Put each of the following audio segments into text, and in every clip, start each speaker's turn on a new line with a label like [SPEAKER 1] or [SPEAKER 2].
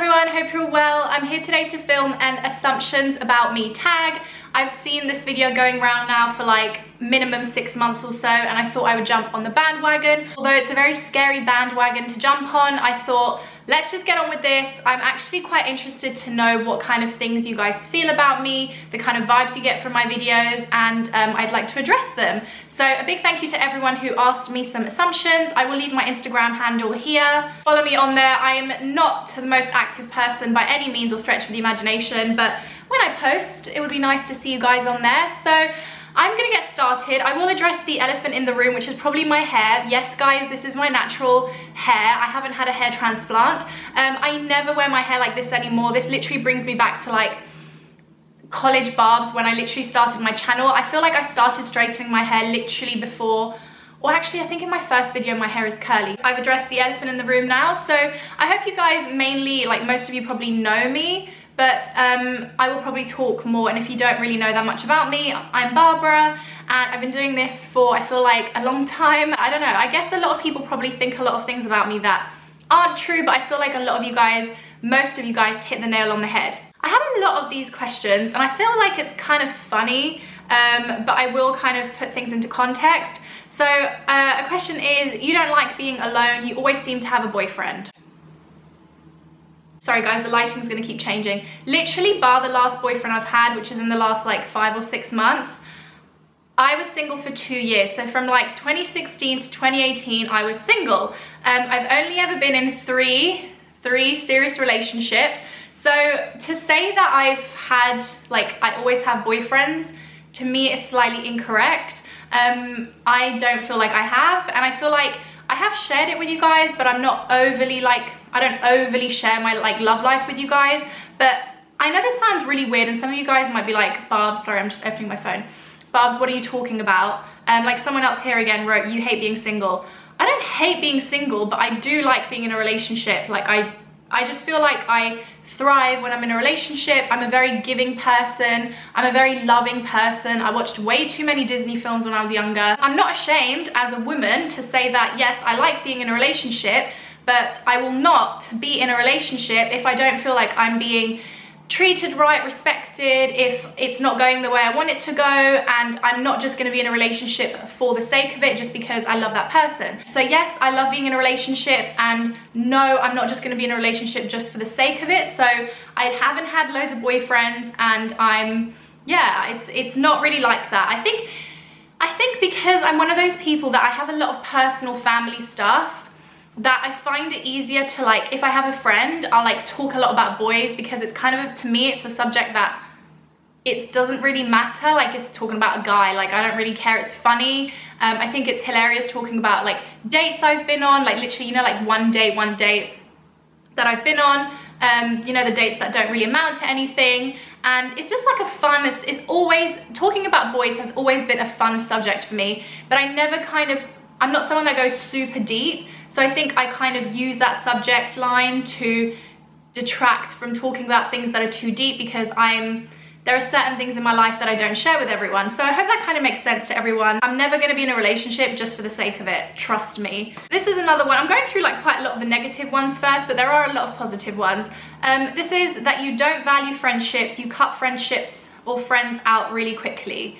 [SPEAKER 1] everyone, hope you're well. I'm here today to film an assumptions about me tag. I've seen this video going around now for like minimum 6 months or so, and I thought I would jump on the bandwagon. Although it's a very scary bandwagon to jump on, I thought let's just get on with this. I'm actually quite interested to know what kind of things you guys feel about me, the kind of vibes you get from my videos, and I'd like to address them. So a big thank you to everyone who asked me some assumptions. I will leave my Instagram handle here. Follow me on there. I am not the most active person by any means or stretch of the imagination, but when I post, it would be nice to see you guys on there. So I'm gonna get started. I will address the elephant in the room, which is probably my hair. Yes, guys, this is my natural hair. I haven't had a hair transplant. I never wear my hair like this anymore. This literally brings me back to like college barbs when I literally started my channel. I feel like I started straightening my hair literally before, or actually I think in my first video my hair is curly. I've addressed the elephant in the room now, so I hope you guys mainly, like most of you probably know me, but I will probably talk more. And if you don't really know that much about me, I'm Barbara, and I've been doing this for, I feel like, a long time. I don't know, I guess a lot of people probably think a lot of things about me that aren't true, but I feel like a lot of you guys, most of you guys, hit the nail on the head. I have a lot of these questions and I feel like it's kind of funny, but I will kind of put things into context. So a question is, you don't like being alone, you always seem to have a boyfriend. Sorry guys, the lighting's gonna keep changing. Literally bar the last boyfriend I've had, which is in the last like 5 or 6 months, I was single for 2 years. So from like 2016 to 2018, I was single. I've only ever been in three serious relationships. So to say that I've had, like, I always have boyfriends, to me is slightly incorrect. I don't feel like I have, and I feel like I have shared it with you guys, but I'm not overly like, I don't overly share my like love life with you guys. But I know this sounds really weird, and some of you guys might be like, Barbs, sorry, I'm just opening my phone. Barbs, what are you talking about? Like someone else here again wrote, you hate being single. I don't hate being single, but I do like being in a relationship. Like I just feel like I thrive when I'm in a relationship. I'm a very giving person. I'm a very loving person. I watched way too many Disney films when I was younger. I'm not ashamed as a woman to say that, yes, I like being in a relationship, but I will not be in a relationship if I don't feel like I'm being treated right, respected, if it's not going the way I want it to go, and I'm not just going to be in a relationship for the sake of it just because I love that person. So yes, I love being in a relationship, and no, I'm not just going to be in a relationship just for the sake of it. So I haven't had loads of boyfriends, and it's not really like that. I think because I'm one of those people that I have a lot of personal family stuff, that I find it easier to, like, if I have a friend, I'll like talk a lot about boys, because it's kind of, to me, it's a subject that it doesn't really matter. Like, it's talking about a guy, like I don't really care, it's funny. I think it's hilarious talking about like dates I've been on, like literally, you know, like one date that I've been on, you know, the dates that don't really amount to anything. And it's just like a fun, it's always, talking about boys has always been a fun subject for me, but I never I'm not someone that goes super deep. So I think I kind of use that subject line to detract from talking about things that are too deep, because there are certain things in my life that I don't share with everyone. So I hope that kind of makes sense to everyone. I'm never going to be in a relationship just for the sake of it, trust me. This is another one. I'm going through like quite a lot of the negative ones first, but there are a lot of positive ones. This is that you don't value friendships, you cut friendships or friends out really quickly.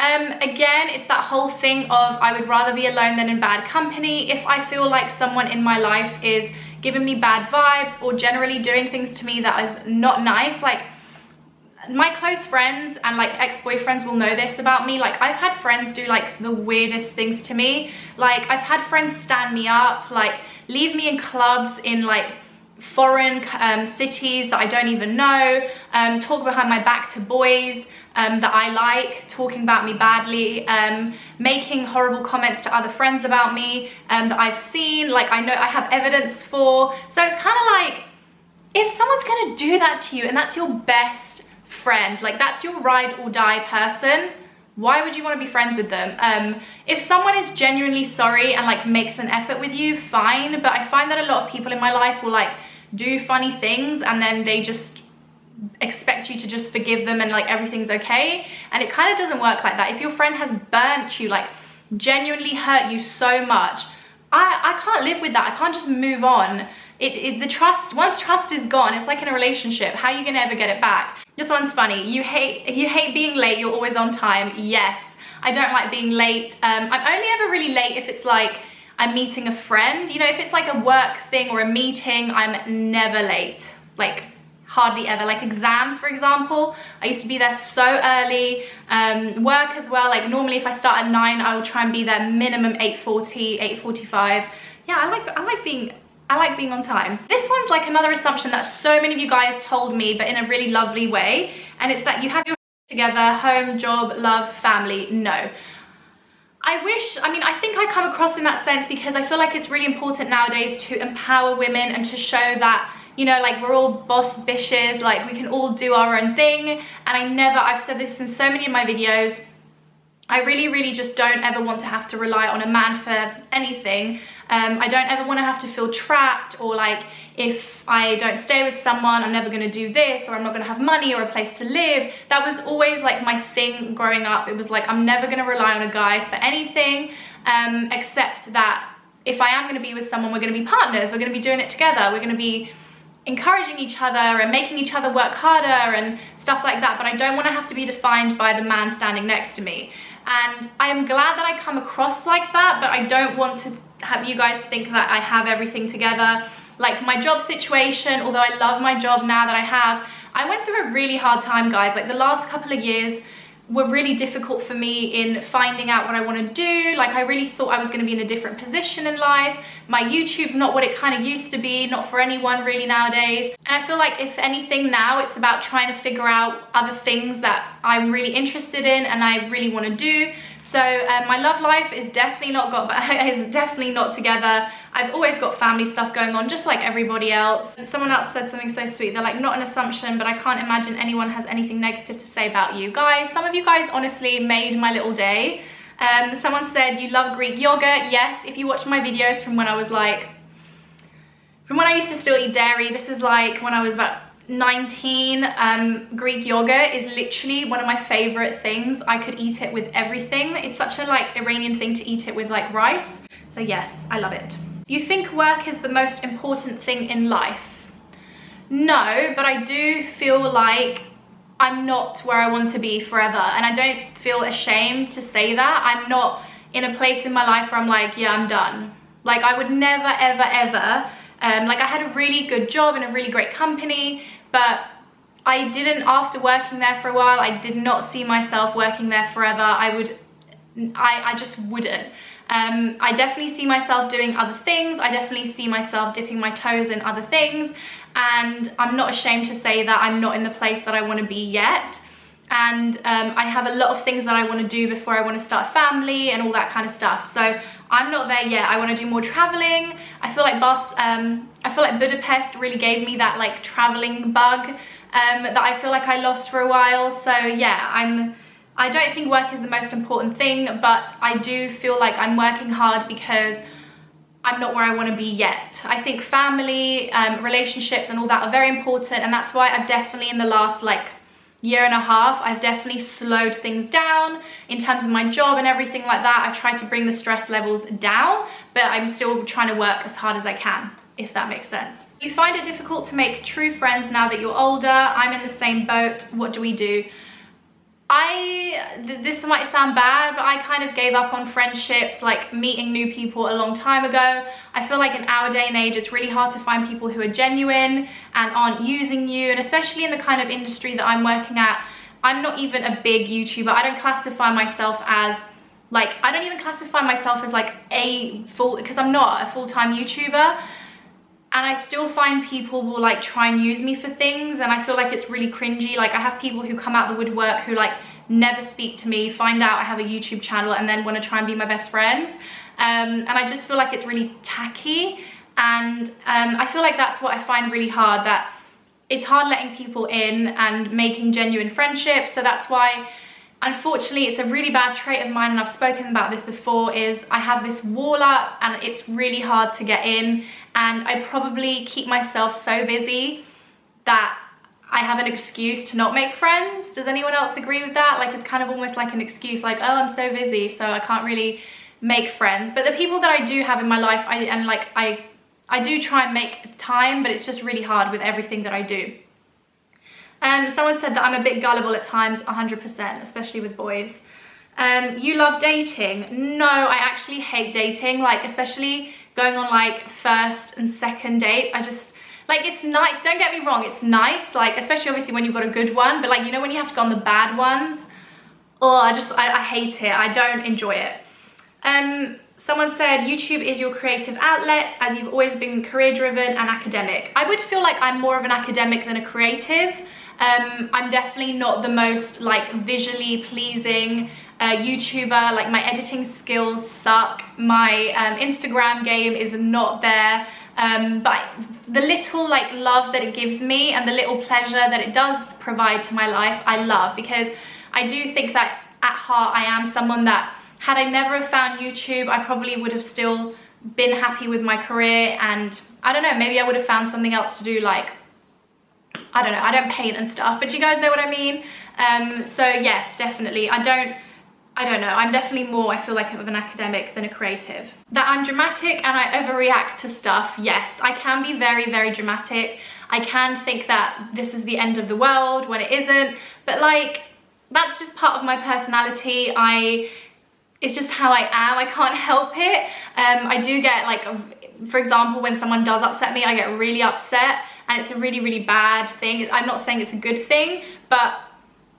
[SPEAKER 1] Again, it's that whole thing of I would rather be alone than in bad company. If I feel like someone in my life is giving me bad vibes or generally doing things to me that is not nice, like my close friends and like ex-boyfriends will know this about me. Like, I've had friends do like the weirdest things to me. Like, I've had friends stand me up, like leave me in clubs in like foreign cities that I don't even know, talk behind my back to boys that I like, talking about me badly, making horrible comments to other friends about me that I've seen, like I know I have evidence for. So it's kind of like, if someone's gonna do that to you and that's your best friend, like that's your ride or die person, why would you want to be friends with them? If someone is genuinely sorry and like makes an effort with you, fine, but I find that a lot of people in my life will like do funny things and then they just expect you to just forgive them and like everything's okay, and it kind of doesn't work like that. If your friend has burnt you, like genuinely hurt you so much, I can't live with that. I can't just move on the trust, once trust is gone, it's like in a relationship, how are you gonna ever get it back? This one's funny. You hate being late, you're always on time. Yes, I don't like being late. I'm only ever really late if it's like I'm meeting a friend. You know, if it's like a work thing or a meeting, I'm never late. Like, hardly ever. Like exams, for example, I used to be there so early. Work as well, like normally if I start at 9, I will try and be there minimum 8:40, 8:45. Yeah, I like being on time. This one's like another assumption that so many of you guys told me, but in a really lovely way, and it's that you have your together, home, job, love, family. No. I think I come across in that sense because I feel like it's really important nowadays to empower women and to show that, you know, like we're all boss bitches, like we can all do our own thing. And I've said this in so many of my videos, I really just don't ever want to have to rely on a man for anything. I don't ever want to have to feel trapped, or like if I don't stay with someone, I'm never going to do this, or I'm not going to have money or a place to live. That was always like my thing growing up. It was like, I'm never going to rely on a guy for anything, except that if I am going to be with someone, we're going to be partners, we're going to be doing it together, we're going to be encouraging each other and making each other work harder and stuff like that. But I don't want to have to be defined by the man standing next to me. And I am glad that I come across like that, but I don't want to have you guys think that I have everything together. Like my job situation, although I love my job now that I have, I went through a really hard time, guys. Like the last couple of years were really difficult for me in finding out what I want to do. Like I really thought I was going to be in a different position in life. My YouTube's not what it kind of used to be, not for anyone really nowadays. And I feel like if anything now, it's about trying to figure out other things that I'm really interested in and I really want to do. So my love life is definitely not together. I've always got family stuff going on, just like everybody else. And someone else said something so sweet. They're like, not an assumption, but I can't imagine anyone has anything negative to say about you. Guys, some of you guys honestly made my little day. Someone said, you love Greek yogurt. Yes, if you watch my videos from when I used to still eat dairy, this is like when I was about 19, Greek yogurt is literally one of my favorite things. I could eat it with everything. It's such a like Iranian thing to eat it with like rice. So yes, I love it. You think work is the most important thing in life? No, but I do feel like I'm not where I want to be forever, and I don't feel ashamed to say that. I'm not in a place in my life where I'm like, yeah, I'm done. Like I would never ever like I had a really good job in a really great company, but I didn't, after working there for a while, I did not see myself working there forever. I just wouldn't. I definitely see myself doing other things. I definitely see myself dipping my toes in other things, and I'm not ashamed to say that I'm not in the place that I want to be yet. And I have a lot of things that I want to do before I want to start a family and all that kind of stuff. So I'm not there yet. I want to do more traveling. I feel like Budapest really gave me that like traveling bug that I feel like I lost for a while. So yeah, I don't think work is the most important thing, but I do feel like I'm working hard because I'm not where I want to be yet. I think family, relationships and all that are very important, and that's why I've definitely in the last like year and a half, I've definitely slowed things down in terms of my job and everything like that. I've tried to bring the stress levels down, but I'm still trying to work as hard as I can, if that makes sense. You find it difficult to make true friends now that you're older? I'm in the same boat. What do we do? This might sound bad, but I kind of gave up on friendships, like meeting new people a long time ago. I feel like in our day and age, it's really hard to find people who are genuine and aren't using you. And especially in the kind of industry that I'm working at, I'm not even a big YouTuber. I don't classify myself as like, I don't even classify myself as like because I'm not a full-time YouTuber. And I still find people will like try and use me for things, and I feel like it's really cringy. Like I have people who come out the woodwork who like never speak to me, find out I have a YouTube channel, and then want to try and be my best friends. And I just feel like it's really tacky, and I feel like that's what I find really hard, that it's hard letting people in and making genuine friendships. So that's why, unfortunately, it's a really bad trait of mine, and I've spoken about this before, is I have this wall up and it's really hard to get in, and I probably keep myself so busy that I have an excuse to not make friends. Does anyone else agree with that? Like it's kind of almost like an excuse, like, oh, I'm so busy, so I can't really make friends. But the people that I do have in my life, I I do try and make time, but it's just really hard with everything that I do. Someone said that I'm a bit gullible at times, 100%, especially with boys. You love dating? No, I actually hate dating, like especially going on like first and second dates. I just, like, it's nice, don't get me wrong, it's nice, like especially obviously when you've got a good one, but like, you know, when you have to go on the bad ones, oh, I hate it, I don't enjoy it. Someone said YouTube is your creative outlet as you've always been career driven and academic. I would feel like I'm more of an academic than a creative. I'm definitely not the most like visually pleasing YouTuber. Like my editing skills suck. My Instagram game is not there. But the little like love that it gives me and the little pleasure that it does provide to my life, I love, because I do think that at heart I am someone that, had I never have found YouTube, I probably would have still been happy with my career, and I don't know, maybe I would have found something else to do, like, I don't know, I don't paint and stuff, but you guys know what I mean? So yes, definitely, I don't know, I'm definitely more, I feel like, of an academic than a creative. That I'm dramatic and I overreact to stuff, yes, I can be very, very dramatic. I can think that this is the end of the world when it isn't, but like, that's just part of my personality. It's just how I am, I can't help it. I do get like, for example, when someone does upset me, I get really upset, and it's a really, really bad thing. I'm not saying it's a good thing, but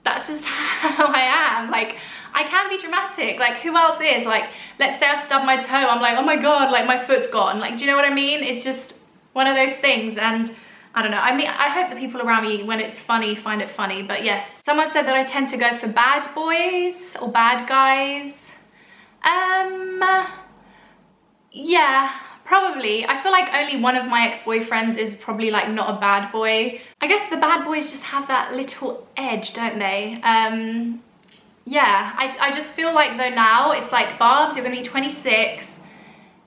[SPEAKER 1] that's just how I am. Like, I can be dramatic, like who else is? Like, let's say I stub my toe, I'm like, oh my God, like my foot's gone. Like, do you know what I mean? It's just one of those things, and I don't know. I mean, I hope the people around me, when it's funny, find it funny, but yes. Someone said that I tend to go for bad boys or bad guys. Yeah, probably. I feel like only one of my ex-boyfriends is probably like not a bad boy. I guess the bad boys just have that little edge, don't they? Yeah, I just feel like though now it's like, Barbs, you're gonna be 26.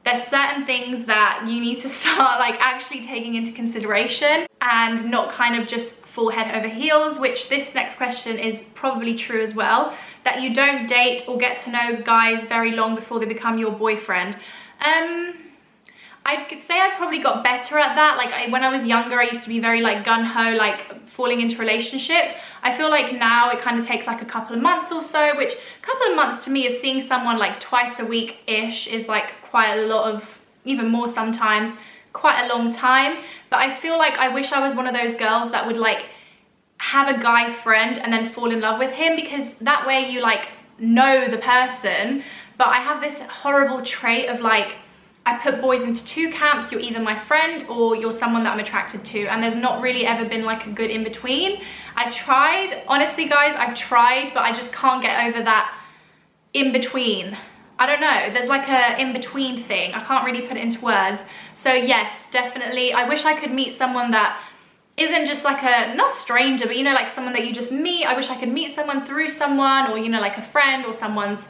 [SPEAKER 1] There's certain things that you need to start like actually taking into consideration and not kind of just fall head over heels, which this next question is probably true as well, that you don't date or get to know guys very long before they become your boyfriend. I could say I probably got better at that. Like when I was younger, I used to be very like gung-ho, like falling into relationships. I feel like now it kind of takes like a couple of months or so, which a couple of months to me of seeing someone like twice a week-ish is like quite a lot of, even more sometimes, quite a long time. But I feel like I wish I was one of those girls that would like have a guy friend and then fall in love with him, because that way you like know the person. But I have this horrible trait of like, I put boys into two camps. You're either my friend or you're someone that I'm attracted to, and there's not really ever been like a good in between. I've tried, honestly guys, I've tried, but I just can't get over that in between. I don't know, there's like a in between thing. I can't really put it into words. So yes, definitely, I wish I could meet someone that isn't just like a, not stranger, but you know, like someone that you just meet. I wish I could meet someone through someone, or you know, like a friend or someone's,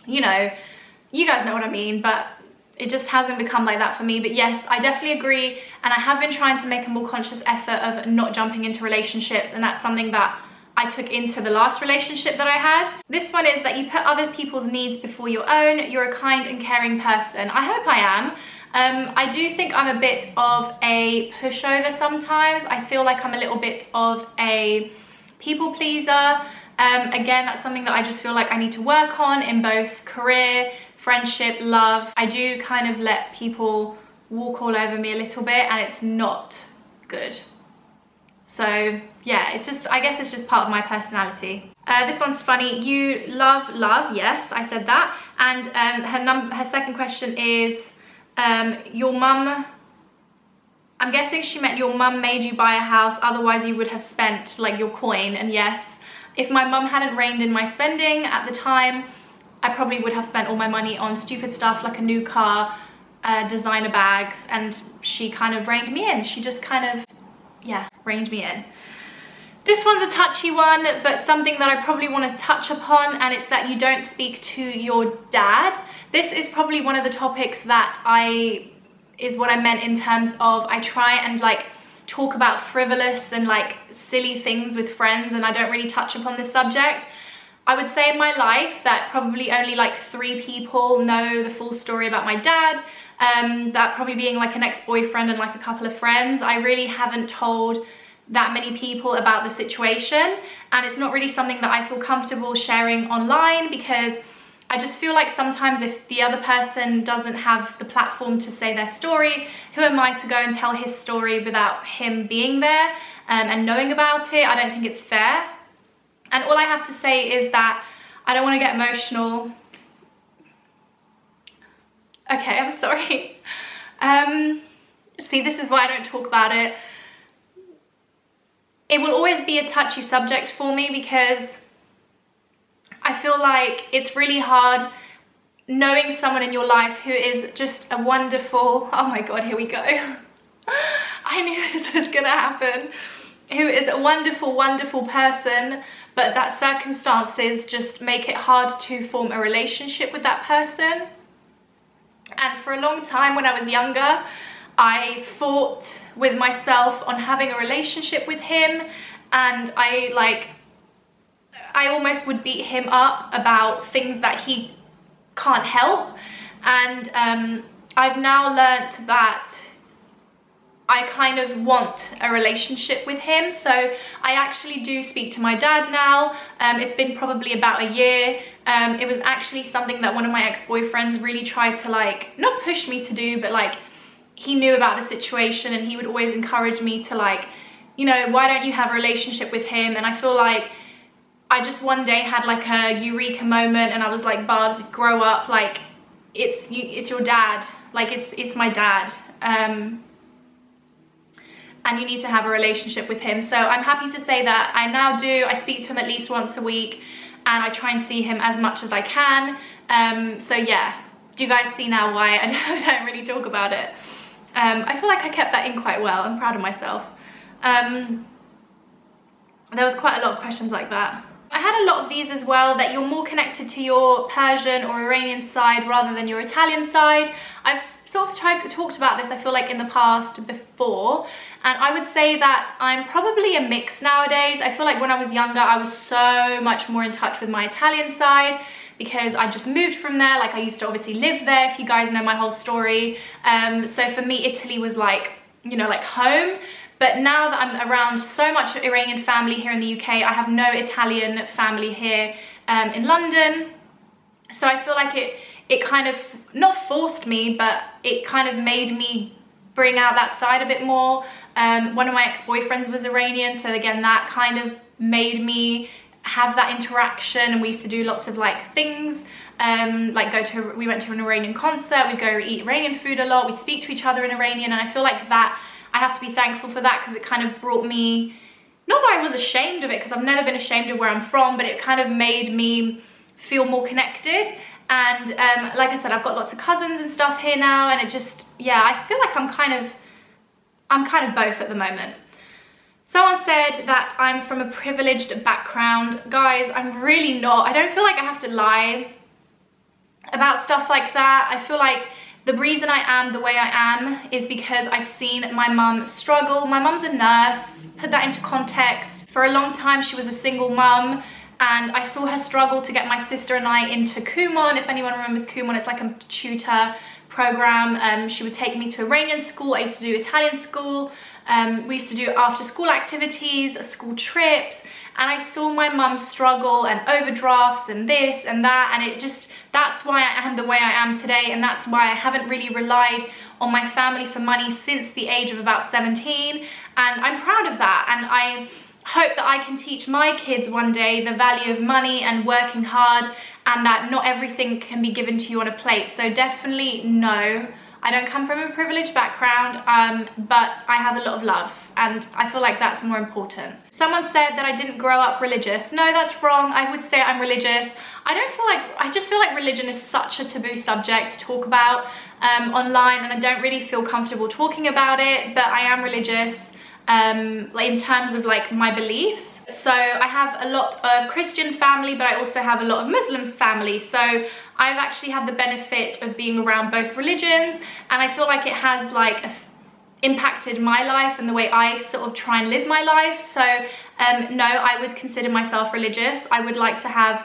[SPEAKER 1] you know, you guys know what I mean, but it just hasn't become like that for me. But yes, I definitely agree, and I have been trying to make a more conscious effort of not jumping into relationships, and that's something that I took into the last relationship that I had. This one is that you put other people's needs before your own. You're a kind and caring person. I hope I am. I do think I'm a bit of a pushover sometimes. I feel like I'm a little bit of a people pleaser. Again, that's something that I just feel like I need to work on in both career, friendship, love. I do kind of let people walk all over me a little bit, and it's not good. So yeah, it's just, I guess it's just part of my personality. This one's funny. You love love. Yes, I said that. And her second question is, your mum, I'm guessing she meant your mum made you buy a house, otherwise you would have spent like your coin. And yes, if my mum hadn't reined in my spending at the time, I probably would have spent all my money on stupid stuff like a new car, designer bags, and she kind of reined me in. She just kind of, yeah, reined me in. This one's a touchy one, but something that I probably want to touch upon, and it's that you don't speak to your dad. This is probably one of the topics that is what I meant in terms of I try and like talk about frivolous and like silly things with friends, and I don't really touch upon this subject. I would say in my life that probably only like 3 people know the full story about my dad. that probably being like an ex-boyfriend and like a couple of friends. I really haven't told that many people about the situation, and it's not really something that I feel comfortable sharing online, because I just feel like sometimes if the other person doesn't have the platform to say their story, who am I to go and tell his story without him being there and knowing about it? I don't think it's fair. And all I have to say is that I don't want to get emotional. Okay, I'm sorry. See, this is why I don't talk about it. It will always be a touchy subject for me, because I feel like it's really hard knowing someone in your life who is just a wonderful, oh my God, here we go. I knew this was gonna happen. Who is a wonderful, wonderful person, but that circumstances just make it hard to form a relationship with that person. And for a long time when I was younger, I fought with myself on having a relationship with him, and I almost would beat him up about things that he can't help. And I've now learnt that I kind of want a relationship with him. So I actually do speak to my dad now. It's been probably about a year. It was actually something that one of my ex-boyfriends really tried to like, not push me to do, but like, he knew about the situation, and he would always encourage me to like, you know, why don't you have a relationship with him? And I feel like I just one day had like a eureka moment, and I was like, Barbs, grow up, like it's your dad, like it's my dad, and you need to have a relationship with him. So I'm happy to say that I now do. I speak to him at least once a week, and I try and see him as much as I can. So yeah, do you guys see now why I don't really talk about it? I feel like I kept that in quite well. I'm proud of myself. There was quite a lot of questions like that. I had a lot of these as well, that you're more connected to your Persian or Iranian side rather than your Italian side. I've sort of talked about this, I feel like, in the past before, and I would say that I'm probably a mix nowadays. I feel like when I was younger, I was so much more in touch with my Italian side, because I just moved from there. Like, I used to obviously live there, if you guys know my whole story. So for me, Italy was like, you know, like home. But now that I'm around so much Iranian family here in the UK, I have no Italian family here in London. So I feel like it kind of, not forced me, but it kind of made me bring out that side a bit more. One of my ex-boyfriends was Iranian, so again, that kind of made me have that interaction, and we used to do lots of like things, like we went to an Iranian concert, we'd go eat Iranian food a lot, we'd speak to each other in Iranian, and I feel like that, I have to be thankful for that, because it kind of brought me, not that I was ashamed of it, because I've never been ashamed of where I'm from, but it kind of made me feel more connected. And like I said, I've got lots of cousins and stuff here now, and it just, yeah, I feel like I'm kind of both at the moment. Someone said that I'm from a privileged background. Guys, I'm really not. I don't feel like I have to lie about stuff like that. I feel like the reason I am the way I am is because I've seen my mum struggle. My mum's a nurse. Put that into context. For a long time, she was a single mum, and I saw her struggle to get my sister and I into Kumon. If anyone remembers Kumon, it's like a tutor program. She would take me to Iranian school. I used to do Italian school. We used to do after school activities, school trips, and I saw my mum struggle and overdrafts and this and that, and it just, that's why I am the way I am today, and that's why I haven't really relied on my family for money since the age of about 17, and I'm proud of that, and I hope that I can teach my kids one day the value of money and working hard, and that not everything can be given to you on a plate. So definitely no, I don't come from a privileged background, but I have a lot of love, and I feel like that's more important. Someone said that I didn't grow up religious. No, that's wrong. I would say I'm religious. I just feel like religion is such a taboo subject to talk about online, and I don't really feel comfortable talking about it, but I am religious like in terms of like my beliefs. So I have a lot of Christian family, but I also have a lot of Muslim family. So I've actually had the benefit of being around both religions, and I feel like it has like impacted my life and the way I sort of try and live my life. So no, I would consider myself religious. I would like to have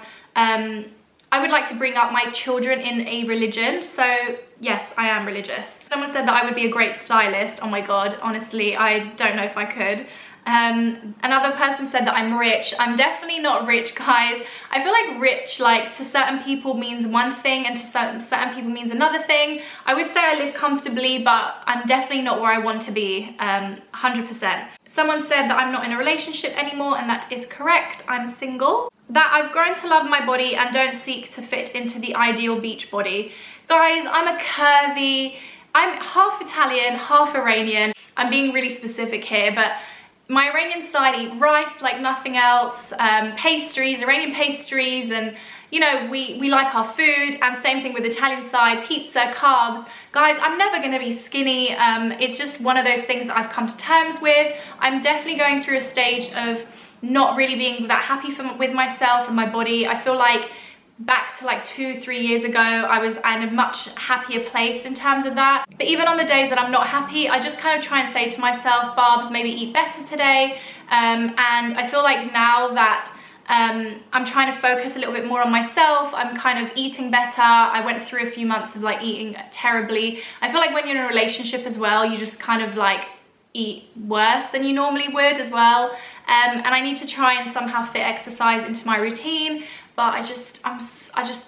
[SPEAKER 1] I would like to bring up my children in a religion. So yes, I am religious. Someone said that I would be a great stylist. Oh my God, honestly, I don't know if I could. Another person said that I'm rich. I'm definitely not rich, guys. I feel like rich, like, to certain people means one thing and to certain people means another thing. I would say I live comfortably, but I'm definitely not where I want to be, 100%. Someone said that I'm not in a relationship anymore, and that is correct. I'm single. That I've grown to love my body and don't seek to fit into the ideal beach body. Guys, I'm a curvy, I'm half Italian, half Iranian. I'm being really specific here, but my Iranian side eat rice like nothing else, pastries, Iranian pastries, and you know, we like our food, and same thing with Italian side, pizza, carbs. Guys, I'm never gonna be skinny. It's just one of those things that I've come to terms with. I'm definitely going through a stage of not really being that happy with myself and my body. I feel like back to like 2-3 years ago, I was in a much happier place in terms of that. But even on the days that I'm not happy, I just kind of try and say to myself, Barbs, maybe eat better today. And I feel like now that I'm trying to focus a little bit more on myself, I'm kind of eating better. I went through a few months of like eating terribly. I feel like when you're in a relationship as well, you just kind of like eat worse than you normally would as well. And I need to try and somehow fit exercise into my routine, but I just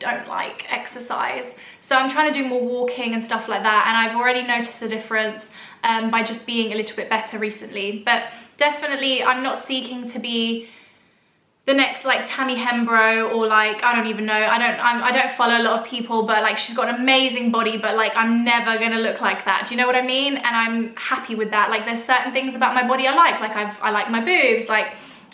[SPEAKER 1] don't like exercise. So I'm trying to do more walking and stuff like that, and I've already noticed a difference by just being a little bit better recently. But definitely I'm not seeking to be the next like Tammy Hembro, or like, I don't even know, I don't follow a lot of people, but like she's got an amazing body, but like I'm never gonna look like that. Do you know what I mean? And I'm happy with that. Like there's certain things about my body I like I like my boobs, like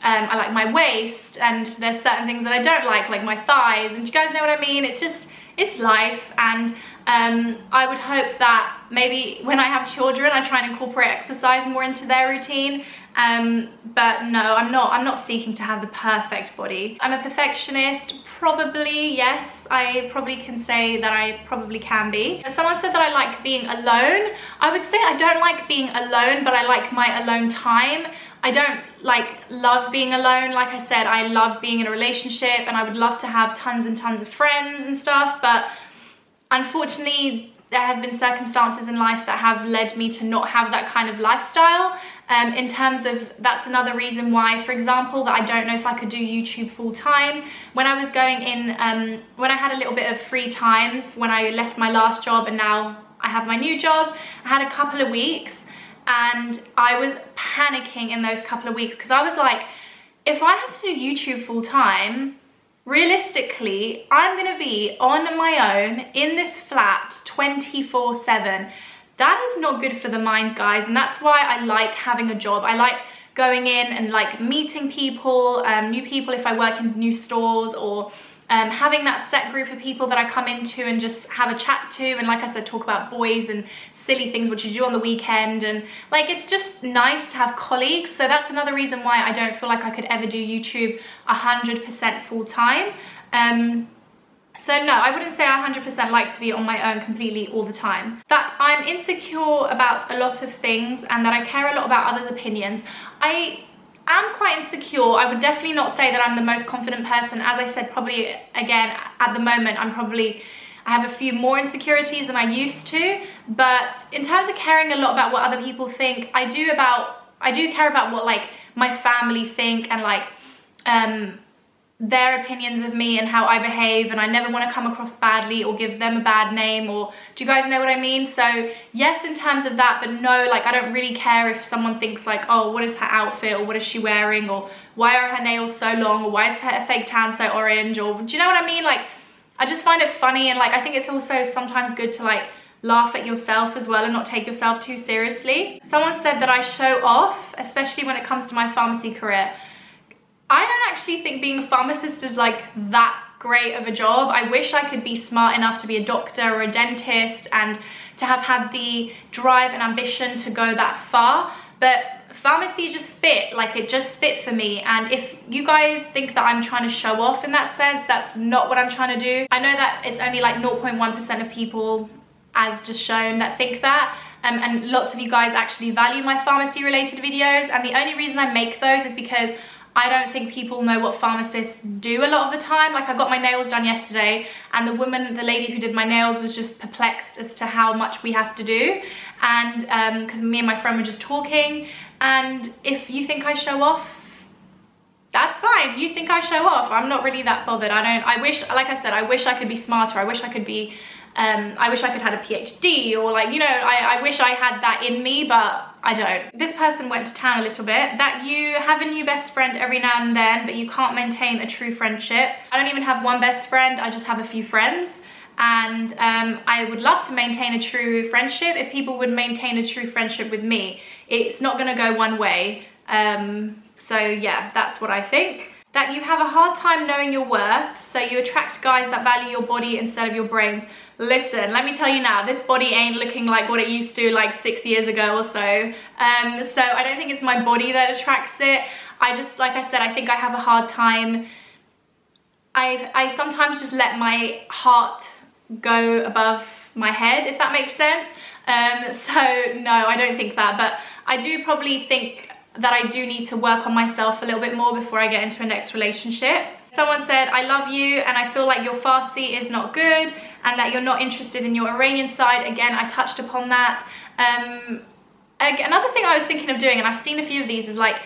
[SPEAKER 1] I like my waist, and there's certain things that I don't like my thighs, and do you guys know what I mean? It's just, it's life. And I would hope that maybe when I have children, I try and incorporate exercise more into their routine. But no, I'm not seeking to have the perfect body. I'm a perfectionist, probably, yes. I probably can say that I probably can be. Someone said that I like being alone. I would say I don't like being alone, but I like my alone time. I don't like love being alone. Like I said, I love being in a relationship, and I would love to have tons and tons of friends and stuff, but unfortunately there have been circumstances in life that have led me to not have that kind of lifestyle. In terms of, that's another reason why, for example, that I don't know if I could do YouTube full time. When I was going in, when I had a little bit of free time, when I left my last job and now I have my new job, I had a couple of weeks, and I was panicking in those couple of weeks, because I was like, if I have to do YouTube full time, realistically, I'm gonna be on my own in this flat 24/7. That is not good for the mind, guys, and that's why I like having a job. I like going in and like meeting people, new people if I work in new stores, or having that set group of people that I come into and just have a chat to, and like I said, talk about boys and silly things which you do on the weekend, and like it's just nice to have colleagues. So that's another reason why I don't feel like I could ever do YouTube 100% full time. So no, I wouldn't say I 100% like to be on my own completely all the time. That I'm insecure about a lot of things, and that I care a lot about others' opinions. I am quite insecure. I would definitely not say that I'm the most confident person. As I said, probably again, at the moment, I have a few more insecurities than I used to, but in terms of caring a lot about what other people think, I do care about what like my family think, and like their opinions of me and how I behave, and I never want to come across badly or give them a bad name, or do you guys know what I mean? So yes, in terms of that, but no, like I don't really care if someone thinks like, oh, what is her outfit, or what is she wearing, or why are her nails so long, or why is her fake tan so orange, or do you know what I mean? Like I just find it funny, and like I think it's also sometimes good to like laugh at yourself as well and not take yourself too seriously. Someone said that I show off, especially when it comes to my pharmacy career. I don't actually think being a pharmacist is like that great of a job. I wish I could be smart enough to be a doctor or a dentist, and to have had the drive and ambition to go that far, but pharmacy just fit, like it just fit for me. And if you guys think that I'm trying to show off in that sense, that's not what I'm trying to do. I know that it's only like 0.1% of people, as just shown, that think that, and lots of you guys actually value my pharmacy related videos, and the only reason I make those is because I don't think people know what pharmacists do a lot of the time. Like, I got my nails done yesterday, and the lady who did my nails was just perplexed as to how much we have to do. And because me and my friend were just talking, and if you think I show off, that's fine. You think I show off. I'm not really that bothered. I wish, like I said, I wish I could be smarter. I wish I could be, I wish I could have a PhD, or like, you know, I wish I had that in me, but I don't. This person went to town a little bit. That you have a new best friend every now and then, but you can't maintain a true friendship. I don't even have one best friend. I just have a few friends. And I would love to maintain a true friendship if people would maintain a true friendship with me. It's not gonna go one way. So yeah, that's what I think. That you have a hard time knowing your worth, so you attract guys that value your body instead of your brains. Listen, let me tell you now, this body ain't looking like what it used to like 6 years ago or so. So I don't think it's my body that attracts it. I just, like I said, I think I have a hard time. I sometimes just let my heart go above my head, if that makes sense. So no, I don't think that, but I do probably think that I do need to work on myself a little bit more before I get into a next relationship. Someone said, I love you and I feel like your Farsi is not good and that you're not interested in your Iranian side. Again, I touched upon that. Another thing I was thinking of doing, and I've seen a few of these, is like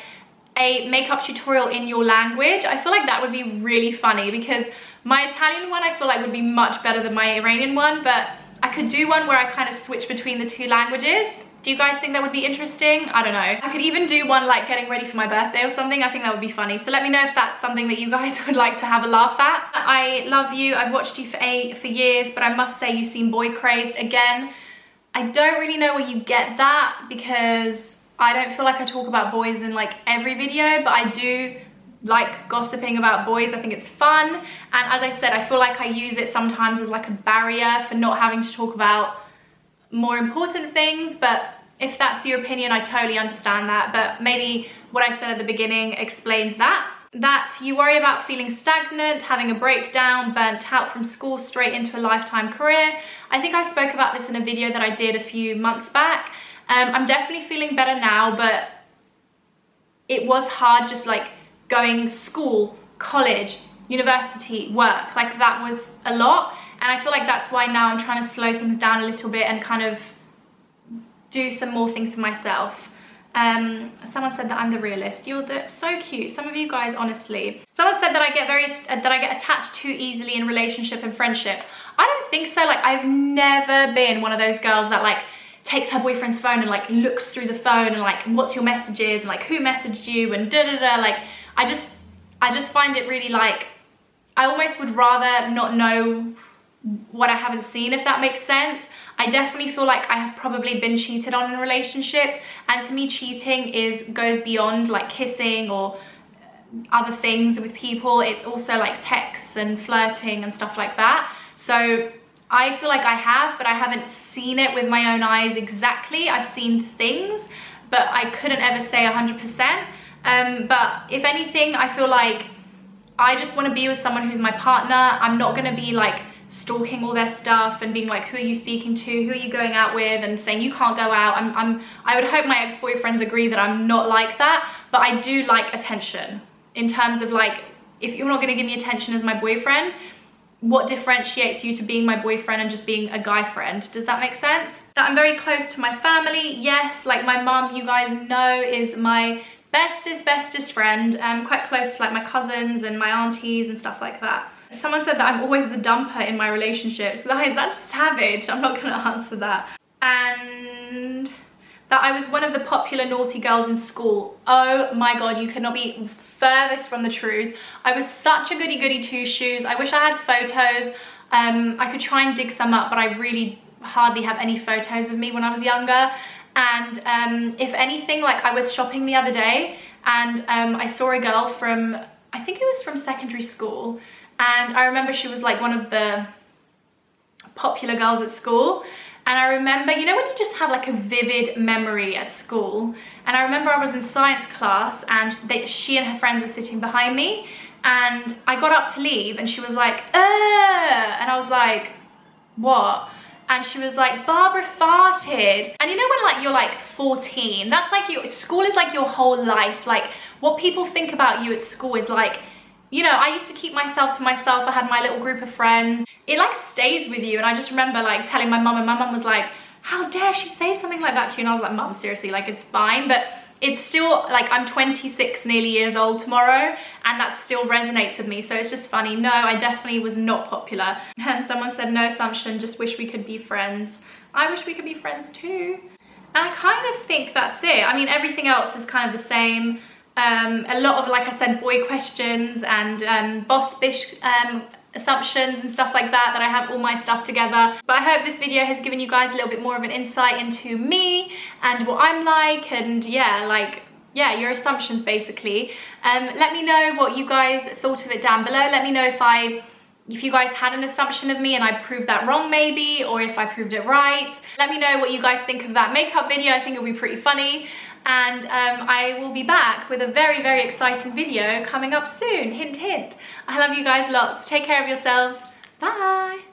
[SPEAKER 1] a makeup tutorial in your language. I feel like that would be really funny, because my Italian one I feel like would be much better than my Iranian one, but I could do one where I kind of switch between the two languages. Do you guys think that would be interesting? I don't know. I could even do one like getting ready for my birthday or something. I think that would be funny. So let me know if that's something that you guys would like to have a laugh at. I love you. I've watched you for years, but I must say you seem boy crazed. Again, I don't really know where you get that, because I don't feel like I talk about boys in like every video, but I do like gossiping about boys. I think it's fun. And as I said, I feel like I use it sometimes as like a barrier for not having to talk about more important things. But if that's your opinion, I totally understand that. But maybe what I said at the beginning explains that. That you worry about feeling stagnant, having a breakdown, burnt out from school straight into a lifetime career. I think I spoke about this in a video that I did a few months back. I'm definitely feeling better now, but it was hard just like going school, college, university, work. Like that was a lot. And I feel like that's why now I'm trying to slow things down a little bit and kind of do some more things for myself. Someone said that I'm the realist. You're so cute. Some of you guys, honestly. Someone said that I get attached too easily in relationship and friendship. I don't think so. Like, I've never been one of those girls that like takes her boyfriend's phone and like looks through the phone and like what's your messages and like who messaged you and da da da. Like I just find it really like, I almost would rather not know what I haven't seen, if that makes sense. I definitely feel like I have probably been cheated on in relationships, and to me cheating goes beyond like kissing or other things with people. It's also like texts and flirting and stuff like that. So I feel like I have, but I haven't seen it with my own eyes exactly. I've seen things, but I couldn't ever say 100%. But if anything, I feel like I just want to be with someone who's my partner. I'm not going to be like stalking all their stuff and being like, who are you speaking to, who are you going out with, and saying you can't go out. I would hope my ex-boyfriends agree that I'm not like that, but I do like attention. In terms of like, if you're not going to give me attention as my boyfriend, what differentiates you to being my boyfriend and just being a guy friend? Does that make sense? That I'm very close to my family. Yes, like my mum, you guys know, is my bestest friend. I'm quite close to like my cousins and my aunties and stuff like that. Someone said that I'm always the dumper in my relationships. Guys, that's savage. I'm not gonna answer that. And that I was one of the popular naughty girls in school. Oh my God, you could not be furthest from the truth. I was such a goody two-shoes. I wish I had photos. I could try and dig some up, but I really hardly have any photos of me when I was younger. And if anything, like I was shopping the other day and I saw a girl from, I think it was from secondary school, and I remember she was like one of the popular girls at school. And I remember, you know when you just have like a vivid memory at school? And I remember I was in science class and she and her friends were sitting behind me, and I got up to leave and she was like, and I was like, what? and she was like, Barbara farted. And you know when like you're like 14, that's like school is like your whole life. Like what people think about you at school is like, you know, I used to keep myself to myself. I had my little group of friends. It like stays with you. And I just remember like telling my mum, and my mum was like, how dare she say something like that to you? And I was like, Mum, seriously, like it's fine. But it's still like, I'm 26 nearly years old tomorrow, and that still resonates with me. So it's just funny. No, I definitely was not popular. And someone said, no assumption, just wish we could be friends. I wish we could be friends too. And I kind of think that's it. I mean, everything else is kind of the same. A lot of, like I said, boy questions and boss bish assumptions and stuff like that I have all my stuff together. But I hope this video has given you guys a little bit more of an insight into me and what I'm like, and yeah, your assumptions basically. Let me know what you guys thought of it down below. Let me know if you guys had an assumption of me and I proved that wrong maybe, or if I proved it right. Let me know what you guys think of that makeup video. I think it'll be pretty funny. And I will be back with a very, very exciting video coming up soon. Hint, hint. I love you guys lots. Take care of yourselves. Bye.